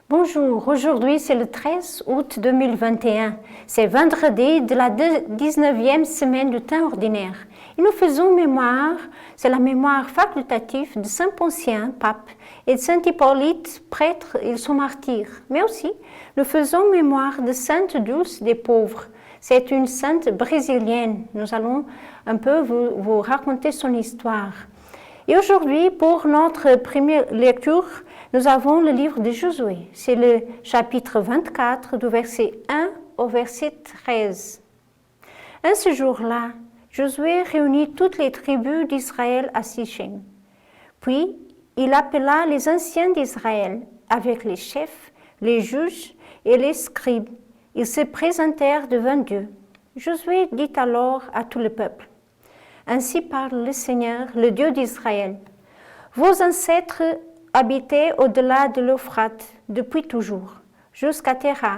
Bonjour, aujourd'hui c'est le 13 août 2021. C'est vendredi de la 19e semaine du temps ordinaire. Et nous faisons mémoire, c'est la mémoire facultative de Saint Poncien, pape, et de Saint Hippolyte, prêtre, ils sont martyrs. Mais aussi, nous faisons mémoire de Sainte Dulce des pauvres. C'est une sainte brésilienne. Nous allons un peu vous raconter son histoire. Et aujourd'hui, pour notre première lecture, nous avons le livre de Josué. C'est le chapitre 24, du verset 1 au verset 13. En ce jour-là, Josué réunit toutes les tribus d'Israël à Sichem. Puis, il appela les anciens d'Israël, avec les chefs, les juges et les scribes. Ils se présentèrent devant Dieu. Josué dit alors à tout le peuple: Ainsi parle le Seigneur, le Dieu d'Israël. Vos ancêtres habitaient au-delà de l'Euphrate depuis toujours, jusqu'à Téra,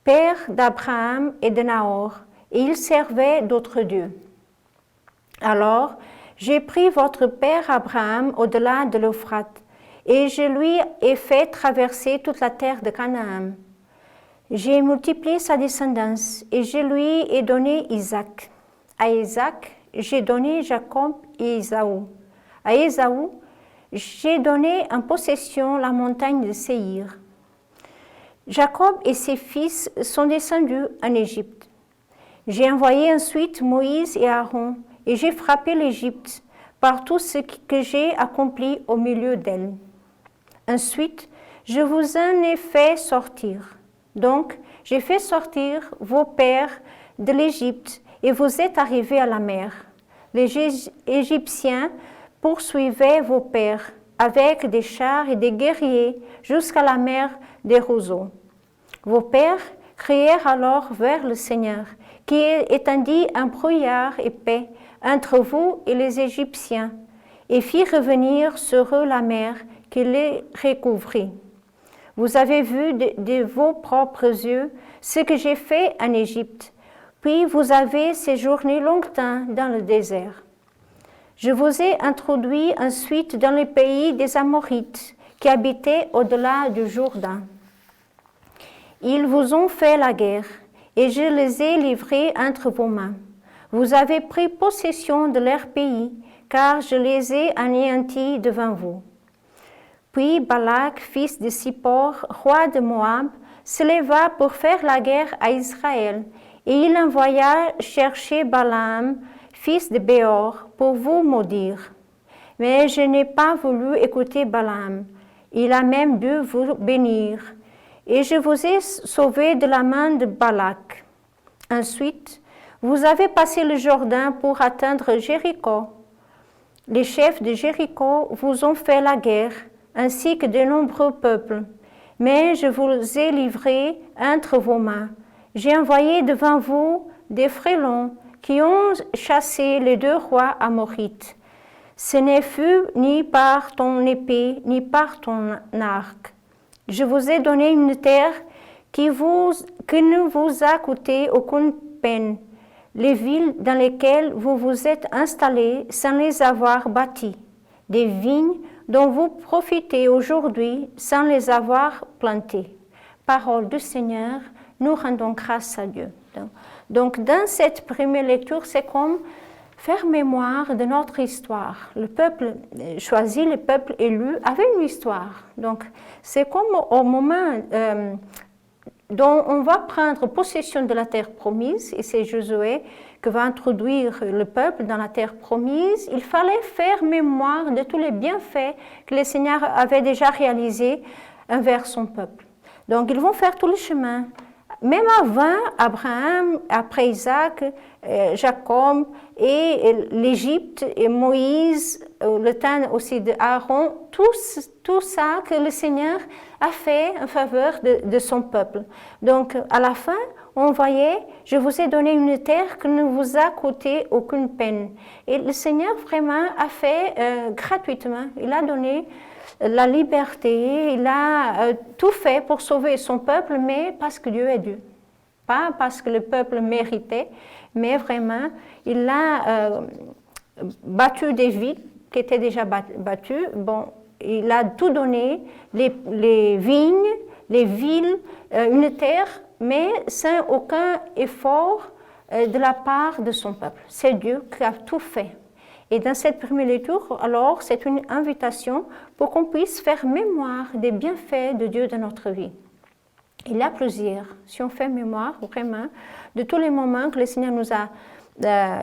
père d'Abraham et de Nahor, et ils servaient d'autres dieux. Alors, j'ai pris votre père Abraham au-delà de l'Euphrate, et je lui ai fait traverser toute la terre de Canaan. J'ai multiplié sa descendance, et je lui ai donné Isaac. À Isaac, j'ai donné Jacob et Ésaü. À Ésaü, j'ai donné en possession la montagne de Séhir. Jacob et ses fils sont descendus en Égypte. J'ai envoyé ensuite Moïse et Aaron, et j'ai frappé l'Égypte par tout ce que j'ai accompli au milieu d'elle. Ensuite, je vous en ai fait sortir. Donc, j'ai fait sortir vos pères de l'Égypte, et vous êtes arrivés à la mer. Les Égyptiens poursuivaient vos pères avec des chars et des guerriers jusqu'à la mer des roseaux. Vos pères crièrent alors vers le Seigneur, qui étendit un brouillard épais entre vous et les Égyptiens, et fit revenir sur eux la mer qui les recouvrit. Vous avez vu de vos propres yeux ce que j'ai fait en Égypte, puis vous avez séjourné longtemps dans le désert. Je vous ai introduit ensuite dans le pays des Amorites qui habitaient au-delà du Jourdain. Ils vous ont fait la guerre et je les ai livrés entre vos mains. Vous avez pris possession de leur pays car je les ai anéantis devant vous. Puis Balak, fils de Sippor, roi de Moab, se leva pour faire la guerre à Israël et il envoya chercher Balaam, fils de Béor, pour vous maudire. Mais je n'ai pas voulu écouter Balaam. Il a même dû vous bénir. Et je vous ai sauvé de la main de Balak. Ensuite, vous avez passé le Jourdain pour atteindre Jéricho. Les chefs de Jéricho vous ont fait la guerre, ainsi que de nombreux peuples. Mais je vous ai livrés entre vos mains. J'ai envoyé devant vous des frélons qui ont chassé les deux rois amorites. Ce ne fut ni par ton épée, ni par ton arc. Je vous ai donné une terre qui ne vous a coûté aucune peine, les villes dans lesquelles vous vous êtes installés sans les avoir bâties, des vignes dont vous profitez aujourd'hui sans les avoir plantées. Parole du Seigneur, nous rendons grâce à Dieu. Donc, dans cette première lecture, c'est comme faire mémoire de notre histoire. Le peuple choisi, le peuple élu, avait une histoire. Donc, c'est comme au moment dont on va prendre possession de la terre promise, et c'est Josué qui va introduire le peuple dans la terre promise, il fallait faire mémoire de tous les bienfaits que le Seigneur avait déjà réalisés envers son peuple. Donc, ils vont faire tout le chemin. Même avant Abraham, après Isaac, Jacob et l'Égypte et Moïse, le temps aussi d'Aaron, tout ça que le Seigneur a fait en faveur de son peuple. Donc à la fin, on voyait, je vous ai donné une terre qui ne vous a coûté aucune peine. Et le Seigneur vraiment a fait gratuitement, il a donné la liberté, il a tout fait pour sauver son peuple, mais parce que Dieu est Dieu. Pas parce que le peuple méritait, mais vraiment, il a battu des villes qui étaient déjà battues. Bon, il a tout donné, les vignes, les villes, une terre, mais sans aucun effort de la part de son peuple. C'est Dieu qui a tout fait. Et dans cette première lecture, alors, c'est une invitation pour qu'on puisse faire mémoire des bienfaits de Dieu dans notre vie. Il y a plusieurs, si on fait mémoire vraiment de tous les moments que le Seigneur nous a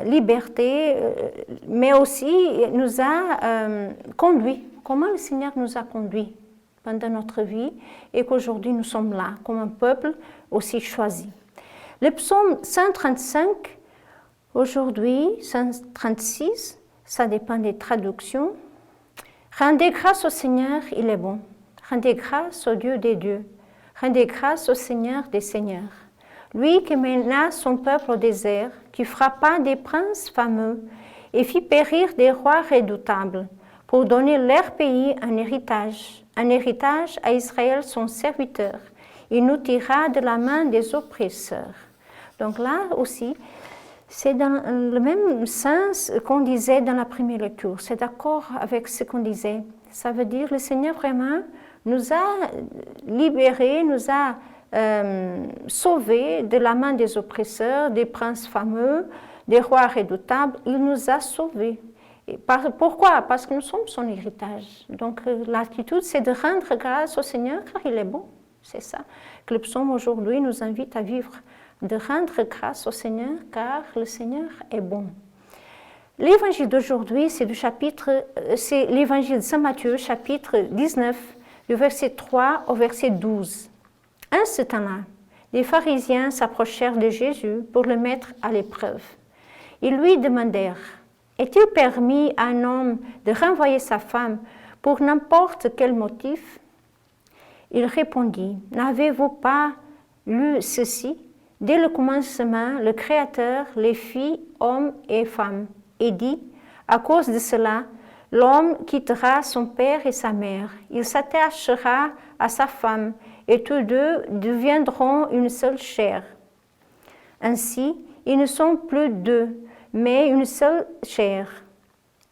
liberté, mais aussi nous a conduits. Comment le Seigneur nous a conduits pendant notre vie et qu'aujourd'hui nous sommes là, comme un peuple aussi choisi. Le psaume 135, aujourd'hui 136, ça dépend des traductions. Rendez grâce au Seigneur, il est bon. Rendez grâce au Dieu des dieux. Rendez grâce au Seigneur des seigneurs. Lui qui mena son peuple au désert, qui frappa des princes fameux et fit périr des rois redoutables, pour donner leur pays un héritage à Israël son serviteur. Il nous tira de la main des oppresseurs. Donc là aussi, c'est dans le même sens qu'on disait dans la première lecture. C'est d'accord avec ce qu'on disait. Ça veut dire que le Seigneur vraiment nous a libérés, nous a sauvés de la main des oppresseurs, des princes fameux, des rois redoutables. Il nous a sauvés. Pourquoi? Parce que nous sommes son héritage. Donc l'attitude, c'est de rendre grâce au Seigneur car il est bon. C'est ça que le psaume aujourd'hui nous invite à vivre, de rendre grâce au Seigneur car le Seigneur est bon. L'évangile d'aujourd'hui, c'est l'évangile de Saint Matthieu, chapitre 19, du verset 3 au verset 12. En ce temps-là, les pharisiens s'approchèrent de Jésus pour le mettre à l'épreuve. Ils lui demandèrent: est-il permis à un homme de renvoyer sa femme pour n'importe quel motif? Il répondit: n'avez-vous pas lu ceci? Dès le commencement, le Créateur les fit hommes et femmes, et dit: à cause de cela, l'homme quittera son père et sa mère, il s'attachera à sa femme, et tous deux deviendront une seule chair. Ainsi, ils ne sont plus deux, mais une seule chair.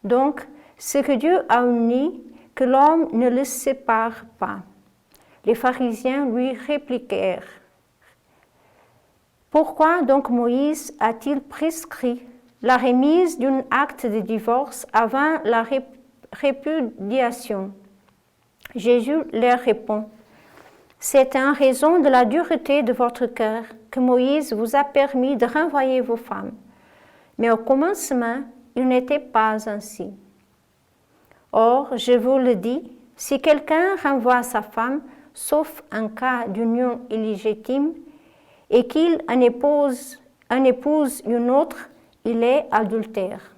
Donc, ce que Dieu a uni, que l'homme ne le sépare pas. Les pharisiens lui répliquèrent: pourquoi donc Moïse a-t-il prescrit la remise d'un acte de divorce avant la répudiation? Jésus leur répond: c'est en raison de la dureté de votre cœur que Moïse vous a permis de renvoyer vos femmes. Mais au commencement, il n'était pas ainsi. Or, je vous le dis, si quelqu'un renvoie sa femme, sauf en cas d'union illégitime, et qu'il en épouse une autre, il est adultère.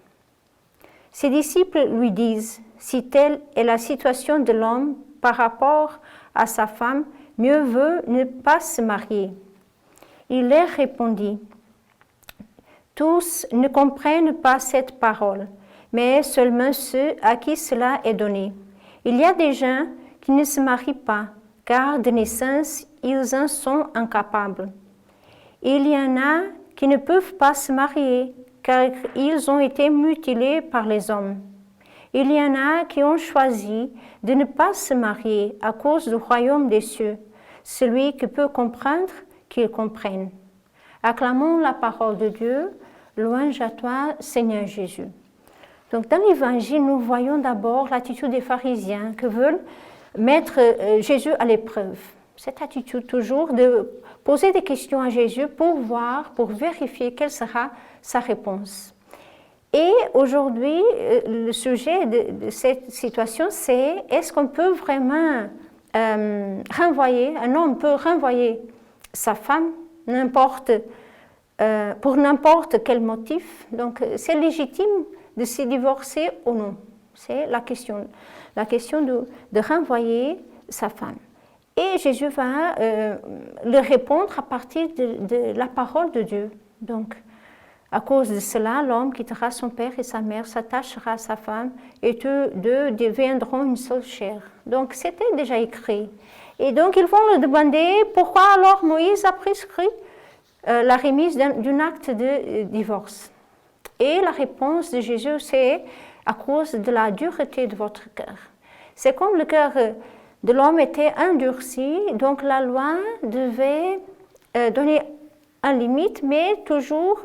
Ses disciples lui disent: si telle est la situation de l'homme par rapport à sa femme, mieux vaut ne pas se marier. Il leur répondit: tous ne comprennent pas cette parole, mais seulement ceux à qui cela est donné. Il y a des gens qui ne se marient pas, car de naissance, ils en sont incapables. Il y en a qui ne peuvent pas se marier, car ils ont été mutilés par les hommes. Il y en a qui ont choisi de ne pas se marier à cause du royaume des cieux. Celui qui peut comprendre, qu'il comprenne. Acclamons la parole de Dieu. Louange à toi, Seigneur Jésus. Donc dans l'Évangile, nous voyons d'abord l'attitude des pharisiens qui veulent mettre Jésus à l'épreuve. Cette attitude toujours de poser des questions à Jésus pour voir, pour vérifier quelle sera sa réponse. Et aujourd'hui, le sujet de cette situation, c'est: est-ce qu'on peut vraiment renvoyer, un homme peut renvoyer sa femme pour n'importe quel motif? Donc c'est légitime de se divorcer ou non? C'est la question de renvoyer sa femme. Et Jésus va le répondre à partir de la parole de Dieu. Donc, à cause de cela, l'homme quittera son père et sa mère, s'attachera à sa femme, et tous deux deviendront une seule chair. Donc, c'était déjà écrit. Et donc, ils vont le demander: pourquoi alors Moïse a prescrit la remise d'un acte de divorce? Et la réponse de Jésus, c'est: à cause de la dureté de votre cœur. C'est comme le cœur de l'homme était endurci, donc la loi devait donner un limite, mais toujours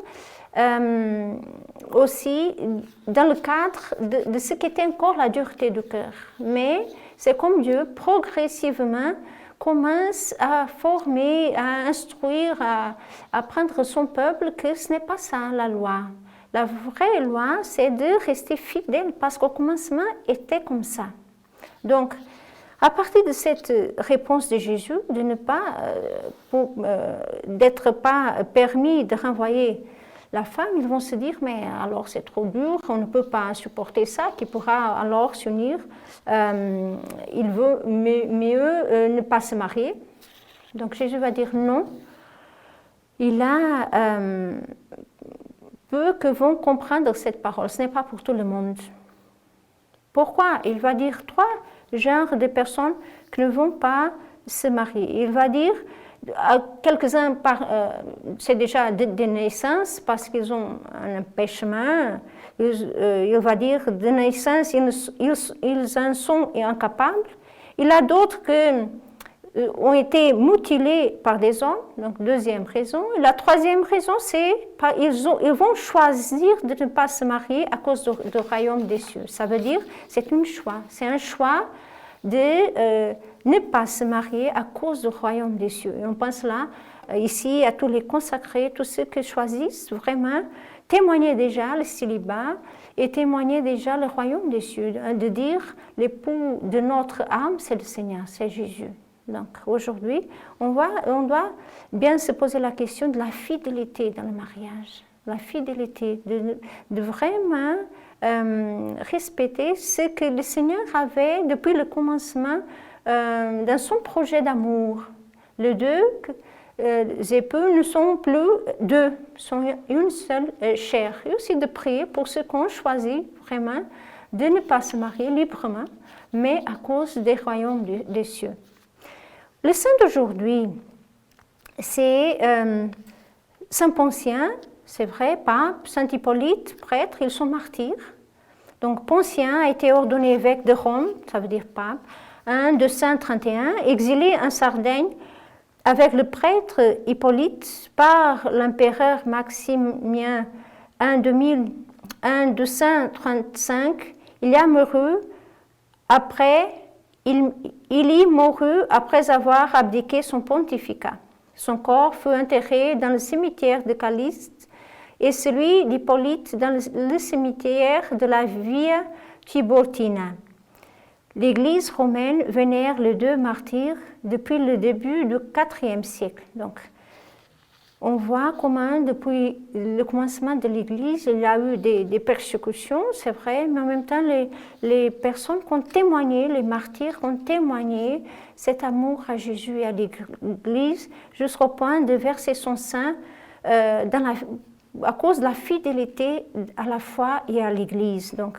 aussi dans le cadre de ce qu'était encore la dureté du cœur. Mais c'est comme Dieu, progressivement, commence à former, à instruire, à prendre son peuple que ce n'est pas ça la loi. La vraie loi, c'est de rester fidèle parce qu'au commencement, était comme ça. Donc, à partir de cette réponse de Jésus, de ne pas, d'être pas permis de renvoyer la femme, ils vont se dire, mais alors c'est trop dur, on ne peut pas supporter ça, qui pourra alors s'unir. Il veut mieux ne pas se marier. Donc Jésus va dire non. Il a peu que vont comprendre cette parole. Ce n'est pas pour tout le monde. Pourquoi? Il va dire 3 genres de personnes qui ne vont pas se marier. Il va dire quelques-uns, c'est déjà de naissance parce qu'ils ont un empêchement. Il va dire de naissance, ils en sont incapables. Il y a d'autres qui ont été mutilés par des hommes, donc deuxième raison. Et la troisième raison, c'est qu'ils vont choisir de ne pas se marier à cause du royaume des cieux. Ça veut dire c'est un choix de ne pas se marier à cause du royaume des cieux. Et on pense là, ici, à tous les consacrés, tous ceux qui choisissent vraiment témoigner déjà le célibat et témoigner déjà le royaume des cieux, de dire l'époux de notre âme, c'est le Seigneur, c'est Jésus. Donc aujourd'hui, on doit bien se poser la question de la fidélité dans le mariage, la fidélité, de vraiment respecter ce que le Seigneur avait depuis le commencement dans son projet d'amour. Les deux époux ne sont plus deux, sont une seule chair. Et aussi de prier pour ceux qui ont choisi vraiment de ne pas se marier librement, mais à cause des royaumes des cieux. Le saint d'aujourd'hui, c'est Saint Poncien, c'est vrai, pape, Saint Hippolyte, prêtre, ils sont martyrs. Donc Poncien a été ordonné évêque de Rome, ça veut dire pape, en 231, exilé en Sardaigne avec le prêtre Hippolyte par l'empereur Maximien en 235. Il y mourut après avoir abdiqué son pontificat. Son corps fut enterré dans le cimetière de Caliste et celui d'Hippolyte dans le cimetière de la Via Tiburtina. L'Église romaine vénère les deux martyrs depuis le début du IVe siècle. Donc, on voit comment, depuis le commencement de l'Église, il y a eu des persécutions, c'est vrai, mais en même temps, les personnes qui ont témoigné, les martyrs ont témoigné cet amour à Jésus et à l'Église jusqu'au point de verser son sang à cause de la fidélité à la foi et à l'Église. Donc,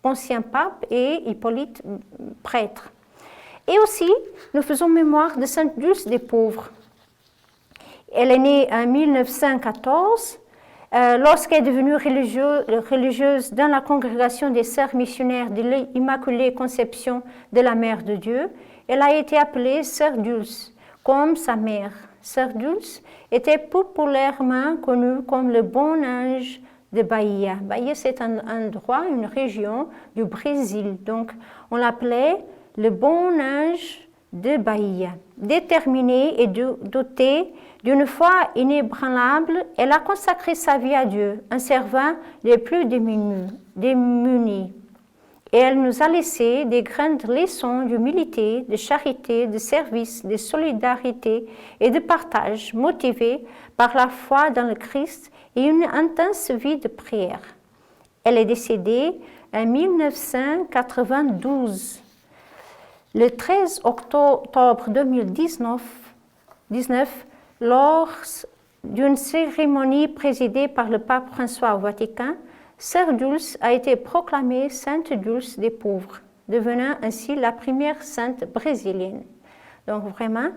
Poncien pape et Hippolyte prêtre. Et aussi, nous faisons mémoire de Sainte Dulce des Pauvres. Elle est née en 1914. Lorsqu'elle est devenue religieuse dans la congrégation des sœurs missionnaires de l'Immaculée Conception de la Mère de Dieu, elle a été appelée Sœur Dulce, comme sa mère. Sœur Dulce était populairement connue comme le bon ange de Bahia. Bahia, c'est un endroit, une région du Brésil. Donc, on l'appelait le bon ange de Bahia. Déterminée et dotée d'une foi inébranlable, elle a consacré sa vie à Dieu en servant les plus démunis. Et elle nous a laissé des grandes leçons d'humilité, de charité, de service, de solidarité et de partage, motivées par la foi dans le Christ et une intense vie de prière. Elle est décédée en 1992. Le 13 octobre 2019, lors d'une cérémonie présidée par le pape François au Vatican, Sœur Dulce a été proclamée Sainte Dulce des Pauvres, devenant ainsi la première sainte brésilienne. Donc vraiment,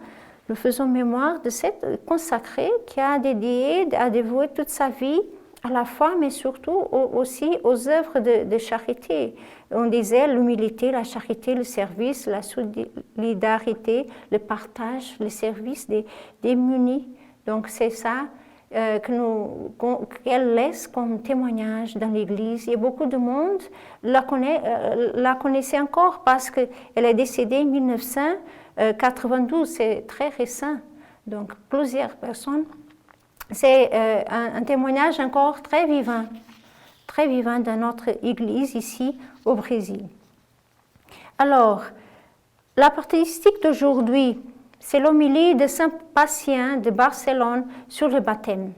nous faisons mémoire de cette consacrée qui a dévoué toute sa vie à la foi, mais surtout aussi aux œuvres de charité. On disait l'humilité, la charité, le service, la solidarité, le partage, le service des démunis. Donc c'est ça qu'elle laisse comme témoignage dans l'Église. Et beaucoup de monde la connaissait encore parce qu'elle est décédée en 1992, c'est très récent. Donc plusieurs personnes. C'est un témoignage encore très vivant dans notre Église ici au Brésil. Alors, la caractéristique d'aujourd'hui, c'est l'homélie de Saint Patient de Barcelone sur le baptême.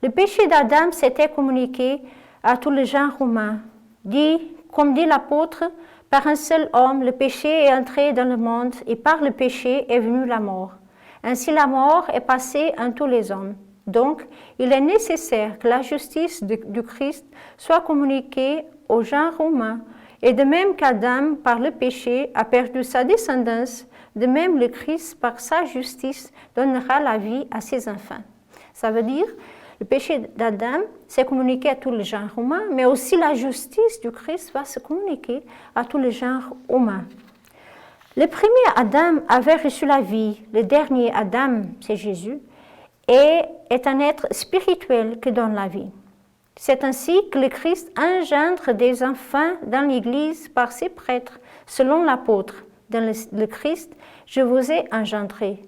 Le péché d'Adam s'était communiqué à tous les gens romains. Comme dit l'apôtre, par un seul homme, le péché est entré dans le monde et par le péché est venue la mort. Ainsi, la mort est passée en tous les hommes. Donc, il est nécessaire que la justice du Christ soit communiquée aux gens romains. Et de même qu'Adam, par le péché, a perdu sa descendance, de même le Christ, par sa justice, donnera la vie à ses enfants. Ça veut dire, le péché d'Adam s'est communiqué à tous les gens romains, mais aussi la justice du Christ va se communiquer à tous les gens humains. Le premier Adam avait reçu la vie, le dernier Adam, c'est Jésus, et est un être spirituel qui donne la vie. C'est ainsi que le Christ engendre des enfants dans l'Église par ses prêtres, selon l'apôtre. Dans le Christ, je vous ai engendré.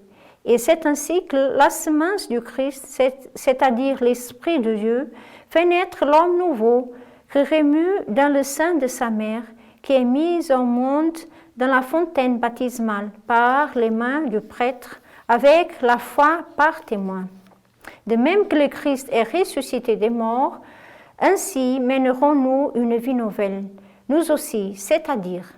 Et c'est ainsi que la semence du Christ, c'est-à-dire l'Esprit de Dieu, fait naître l'homme nouveau, qui remue dans le sein de sa mère, qui est mis au monde dans la fontaine baptismale par les mains du prêtre, avec la foi par témoin. De même que le Christ est ressuscité des morts, ainsi mènerons-nous une vie nouvelle, nous aussi, c'est-à-dire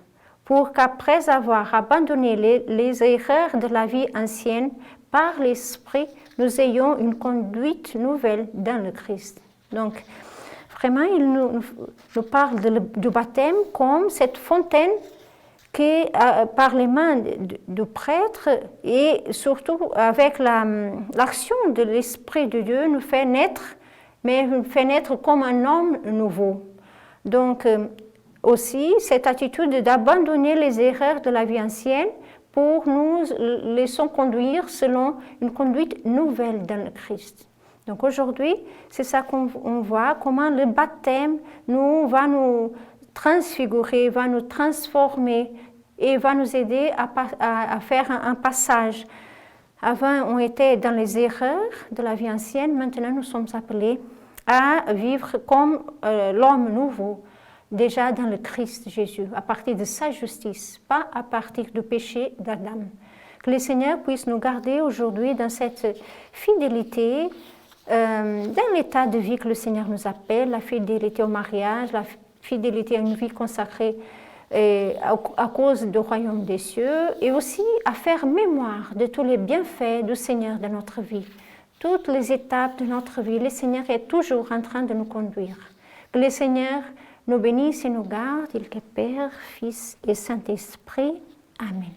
pour qu'après avoir abandonné les erreurs de la vie ancienne, par l'Esprit, nous ayons une conduite nouvelle dans le Christ. Donc, vraiment, il nous parle du baptême comme cette fontaine qui, par les mains du prêtre et surtout avec l'action de l'Esprit de Dieu, nous fait naître, mais nous fait naître comme un homme nouveau. Donc, aussi, cette attitude d'abandonner les erreurs de la vie ancienne pour nous laisser conduire selon une conduite nouvelle dans le Christ. Donc aujourd'hui, c'est ça qu'on voit, comment le baptême va nous transfigurer, va nous transformer et va nous aider à faire un passage. Avant, on était dans les erreurs de la vie ancienne, maintenant nous sommes appelés à vivre comme l'homme nouveau, déjà dans le Christ Jésus, à partir de sa justice, pas à partir du péché d'Adam. Que le Seigneur puisse nous garder aujourd'hui dans cette fidélité, dans l'état de vie que le Seigneur nous appelle, la fidélité au mariage, la fidélité à une vie consacrée à cause du royaume des cieux, et aussi à faire mémoire de tous les bienfaits du Seigneur dans notre vie. Toutes les étapes de notre vie, le Seigneur est toujours en train de nous conduire. Que le Seigneur nous bénisse et nous garde, il est Père, Fils et Saint-Esprit. Amen.